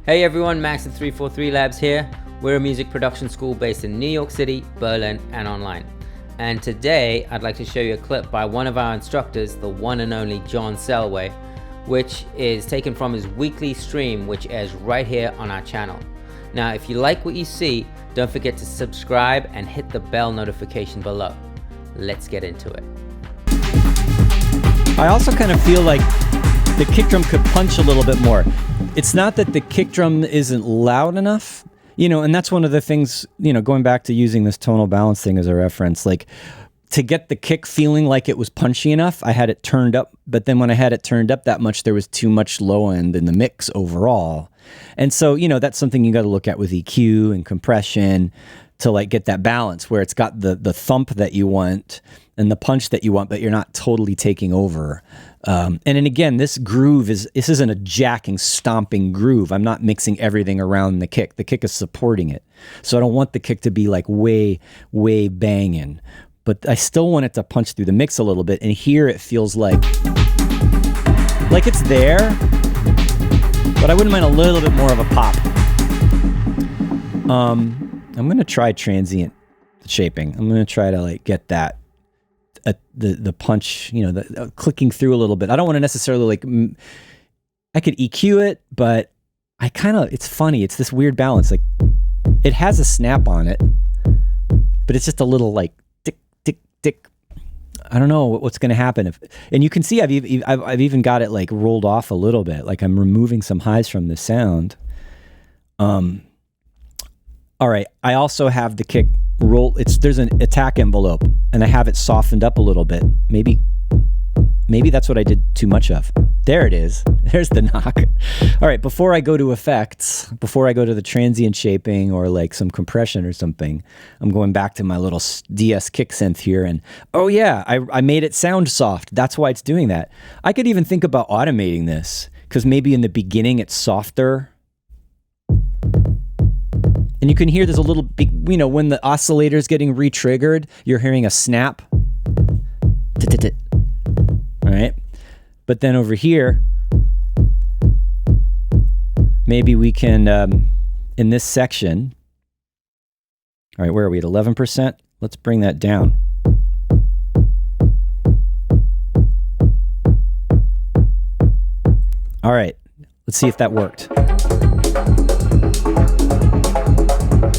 Hey everyone, Max at 343 Labs here. We're a music production school based in New York City, Berlin, and online. And today I'd like to show you a clip by one of our instructors, the one and only John Selway, which is taken from his weekly stream, which airs right here on our channel. Now, if you like what you see, don't forget to subscribe and hit the bell notification below. Let's get into it. I also kind of feel like the kick drum could punch a little bit more. It's not that the kick drum isn't loud enough, and that's one of the things, going back to using this tonal balance thing as a reference, like to get the kick feeling like it was punchy enough, I had it turned up, but then when I had it turned up that much, there was too much low end in the mix overall. And so, that's something you got to look at with EQ and compression to like get that balance where it's got the thump that you want and the punch that you want, but you're not totally taking over. And then again, this groove this isn't a jacking, stomping groove. I'm not mixing everything around the kick. The kick is supporting it. So I don't want the kick to be like way, way banging, but I still want it to punch through the mix a little bit. And here it feels like it's there, but I wouldn't mind a little bit more of a pop. I'm going to try transient shaping. I'm going to try to like get that. The punch, the clicking through a little bit. I don't want to necessarily I could EQ it, but it's funny. It's this weird balance. Like it has a snap on it, but it's just a little like tick, tick, tick. I don't know what's going to happen. And you can see I've even got it like rolled off a little bit. Like I'm removing some highs from the sound. All right. I also have the kick roll. There's an attack envelope and I have it softened up a little bit. Maybe that's what I did too much of. There it is. There's the knock. All right. Before I go to effects, before I go to the transient shaping or like some compression or something, I'm going back to my little DS kick synth here. And oh yeah, I made it sound soft. That's why it's doing that. I could even think about automating this because maybe in the beginning it's softer. And you can hear there's a little big, when the oscillator's getting re-triggered, you're hearing a snap. All right. But then over here, maybe we can, in this section, all right, where are we at 11%? Let's bring that down. All right. Let's see if that worked.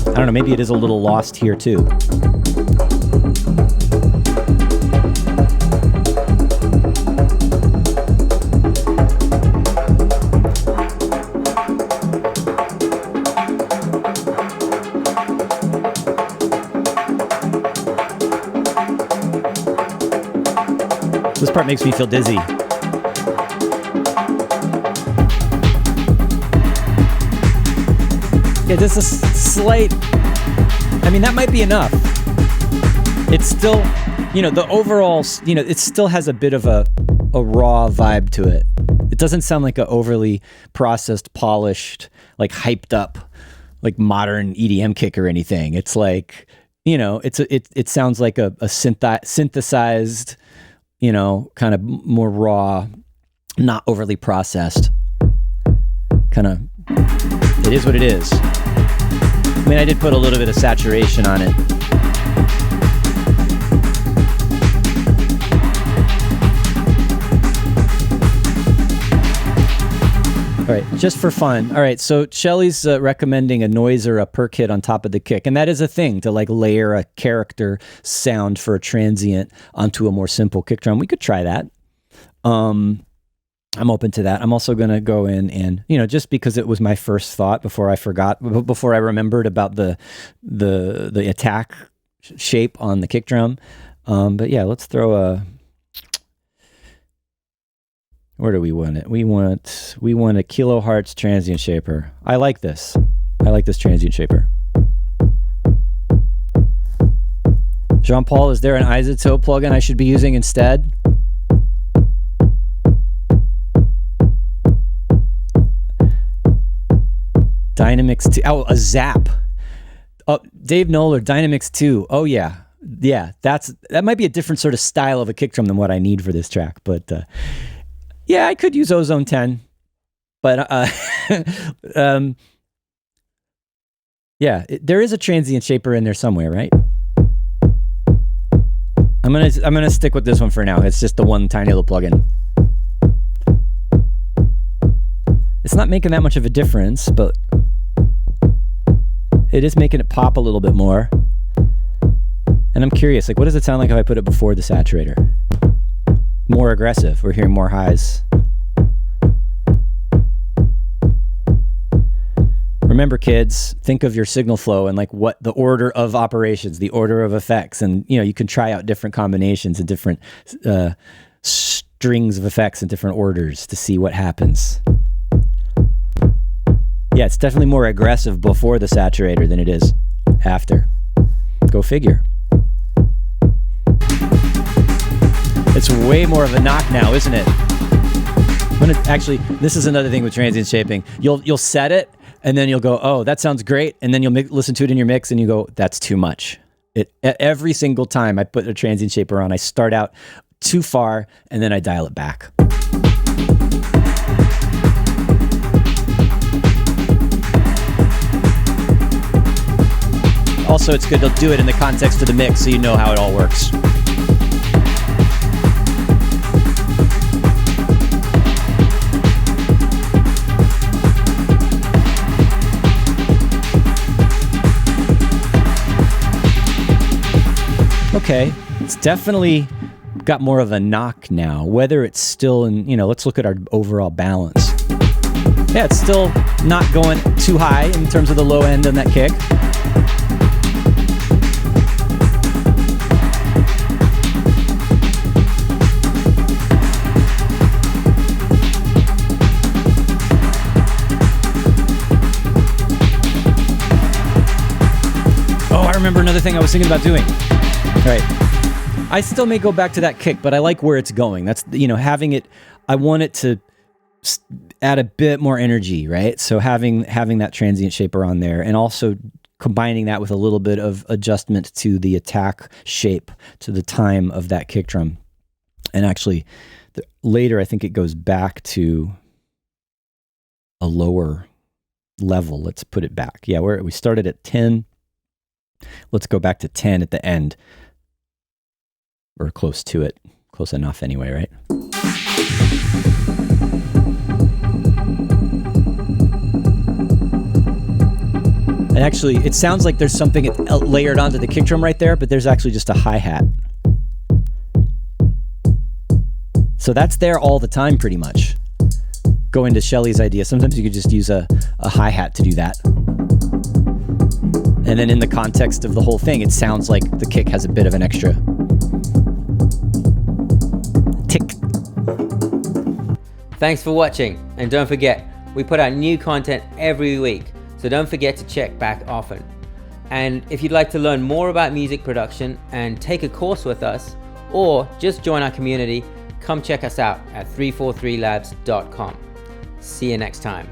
I don't know, maybe it is a little lost here too. This part makes me feel dizzy. Yeah, just a slight, that might be enough. It's still, the overall, it still has a bit of a raw vibe to it. It doesn't sound like a overly processed, polished, like hyped up, like modern EDM kick or anything. It's like, it sounds like a synthesized, kind of more raw, not overly processed. Kind of, it is what it is. I did put a little bit of saturation on it. All right, just for fun. All right, so Shelly's recommending a noise or a perk hit on top of the kick. And that is a thing, to like layer a character sound for a transient onto a more simple kick drum. We could try that. I'm open to that. I'm also going to go in and, just because it was my first thought before I remembered about the attack shape on the kick drum. But yeah, let's throw where do we want it? We want a kilohertz transient shaper. I like this. I like this transient shaper. Jean-Paul, is there an isotope plugin I should be using instead? Dynamics 2. Oh, a Zap. Oh, Dave Knoller, Dynamics 2. Oh, yeah. Yeah, that might be a different sort of style of a kick drum than what I need for this track. But yeah, I could use Ozone 10. But Yeah, there is a transient shaper in there somewhere, right? I'm gonna stick with this one for now. It's just the one tiny little plugin. It's not making that much of a difference, but it is making it pop a little bit more. And I'm curious, like, what does it sound like if I put it before the saturator? More aggressive. We're hearing more highs. Remember, kids, think of your signal flow and like what the order of operations, the order of effects, and you can try out different combinations and different strings of effects in different orders to see what happens. Yeah, it's definitely more aggressive before the saturator than it is after. Go figure. It's way more of a knock now, isn't it? Actually, this is another thing with transient shaping. You'll set it, and then you'll go, oh, that sounds great. And then you'll listen to it in your mix, and you go, that's too much. Every single time I put a transient shaper on, I start out too far, and then I dial it back. Also, it's good to do it in the context of the mix so you know how it all works. Okay, it's definitely got more of a knock now. Whether it's still in, let's look at our overall balance. Yeah, it's still not going too high in terms of the low end on that kick. Oh, I remember another thing I was thinking about doing. Right. I still may go back to that kick, but I like where it's going. That's, having it, I want it to add a bit more energy, right? So having that transient shaper on there and also combining that with a little bit of adjustment to the attack shape, to the time of that kick drum. And actually, later I think it goes back to a lower level. Let's put it back. Yeah, we started at 10. Let's go back to 10 at the end. Or close to it. Close enough anyway, right? And actually, it sounds like there's something layered onto the kick drum right there, but there's actually just a hi-hat. So that's there all the time, pretty much. Go into Shelley's idea. Sometimes you could just use a hi-hat to do that. And then in the context of the whole thing, it sounds like the kick has a bit of an extra tick. Thanks for watching, and don't forget, we put out new content every week, so don't forget to check back often. And if you'd like to learn more about music production and take a course with us, or just join our community, come check us out at 343labs.com. See you next time.